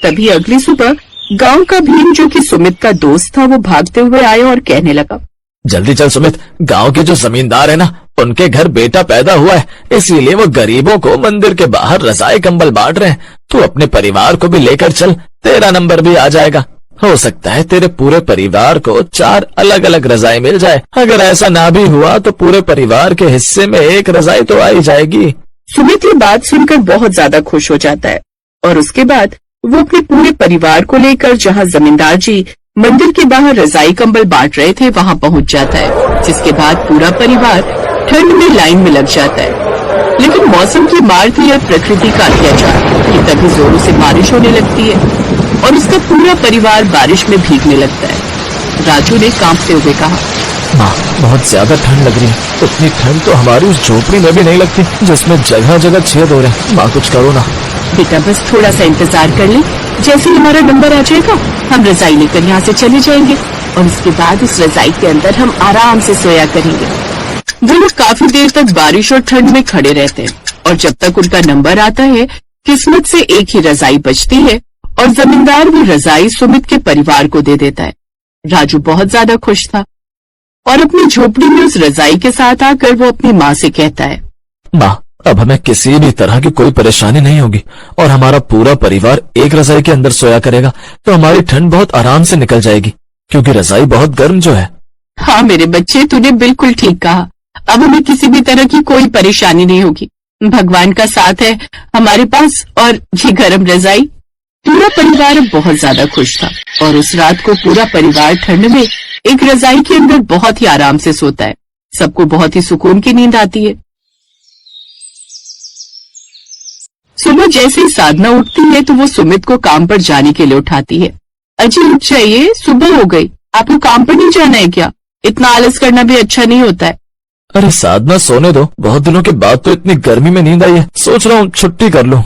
तभी अगली सुबह गांव का भीम, जो कि सुमित का दोस्त था, वो भागते हुए आया और कहने लगा, जल्दी चल सुमित, गांव के जो जमींदार है ना, उनके घर बेटा पैदा हुआ है, इसीलिए वो गरीबों को मंदिर के बाहर रजाई कंबल बांट रहे हैं। तू अपने परिवार को भी लेकर चल, तेरा नंबर भी आ जाएगा। हो सकता है तेरे पूरे परिवार को 4 अलग अलग रजाई मिल जाए। अगर ऐसा ना भी हुआ तो पूरे परिवार के हिस्से में 1 रजाई तो आ ही जाएगी। सुमित ये बात सुनकर बहुत ज्यादा खुश हो जाता है और उसके बाद वो अपने पूरे परिवार को लेकर जहाँ जमींदार जी मंदिर के बाहर रजाई कंबल बांट रहे थे वहाँ पहुँच जाता है, जिसके बाद पूरा परिवार ठंड में लाइन में लग जाता है। लेकिन मौसम की मार थी या प्रकृति का अत्याचार कि तभी जोरों से बारिश होने लगती है और उसका पूरा परिवार बारिश में भीगने लगता है। राजू ने कांपते हुए कहा, माँ, बहुत ज्यादा ठंड लग रही है। उतनी ठंड तो हमारी उस झोपड़ी में भी नहीं लगती जिसमें जगह जगह छेद हो रहे हैं। माँ, कुछ करो ना। बेटा बस थोड़ा सा इंतजार कर ले, जैसे ही हमारा नंबर आ जाएगा हम रजाई लेकर यहाँ से चले जाएंगे और उसके बाद उस रजाई के अंदर हम आराम से सोया करेंगे। वो लोग काफी देर तक बारिश और ठंड में खड़े रहते हैं और जब तक उनका नंबर आता है किस्मत से एक ही रजाई बचती है और जमींदार वो रजाई सुमित के परिवार को दे देता है। राजू बहुत ज्यादा खुश था और अपनी झोपड़ी में उस रजाई के साथ आकर वो अपनी माँ से कहता है, माँ, अब हमें किसी भी तरह की कोई परेशानी नहीं होगी और हमारा पूरा परिवार एक रजाई के अंदर सोया करेगा तो हमारी ठंड बहुत आराम से निकल जाएगी, क्योंकि रजाई बहुत गर्म जो है। हाँ मेरे बच्चे, तूने बिल्कुल ठीक कहा। अब हमें किसी भी तरह की कोई परेशानी नहीं होगी। भगवान का साथ है हमारे पास और ये गर्म रजाई। पूरा परिवार बहुत ज्यादा खुश था और उस रात को पूरा परिवार ठंड में एक रजाई के अंदर बहुत ही आराम से सोता है। सबको बहुत ही सुकून की नींद आती है। सुबह जैसे ही साधना उठती है तो वो सुमित को काम पर जाने के लिए उठाती है। अजी उठ जाइए, सुबह हो गई, आपको काम पर नहीं जाना है क्या? इतना आलस करना भी अच्छा नहीं होता है। अरे साधना, सोने दो, बहुत दिनों के बाद तो इतनी गर्मी में नींद आई है, सोच रहा हूँ छुट्टी कर लूं।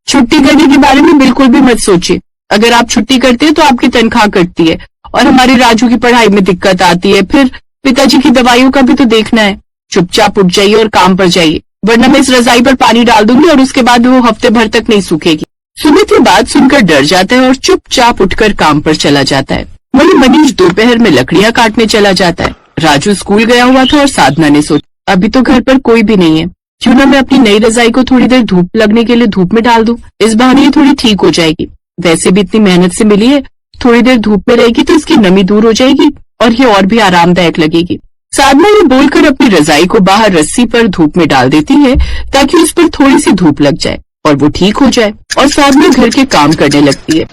छुट्टी करने के बारे में बिल्कुल भी मत सोचिए। अगर आप छुट्टी करते हैं तो आपकी तनख्वाह कटती है और हमारे राजू की पढ़ाई में दिक्कत आती है, फिर पिताजी की दवाइयों का भी तो देखना है। चुपचाप उठ जाइए और काम पर जाइए, वरना मैं इस रजाई पर पानी डाल दूंगी और उसके बाद वो हफ्ते भर तक नहीं सूखेगी। सुमित ये बात सुनकर डर जाता है और चुपचाप उठकर काम पर चला जाता है। वहीं मनीष दोपहर में लकड़ियां काटने चला जाता है। राजू स्कूल गया हुआ था और साधना ने सोचा, अभी तो घर पर कोई भी नहीं है, क्यों ना मैं अपनी नई रजाई को थोड़ी देर धूप लगने के लिए धूप में डाल दूं। इस बहाने ये थोड़ी ठीक हो जाएगी। वैसे भी इतनी मेहनत से मिली है, थोड़ी देर धूप में रहेगी तो इसकी नमी दूर हो जाएगी और ये और भी आरामदायक लगेगी। साधना ये बोलकर अपनी रजाई को बाहर रस्सी पर धूप में डाल देती है ताकि उस पर थोड़ी सी धूप लग जाए और वो ठीक हो जाए और साधना घर के काम करने लगती है।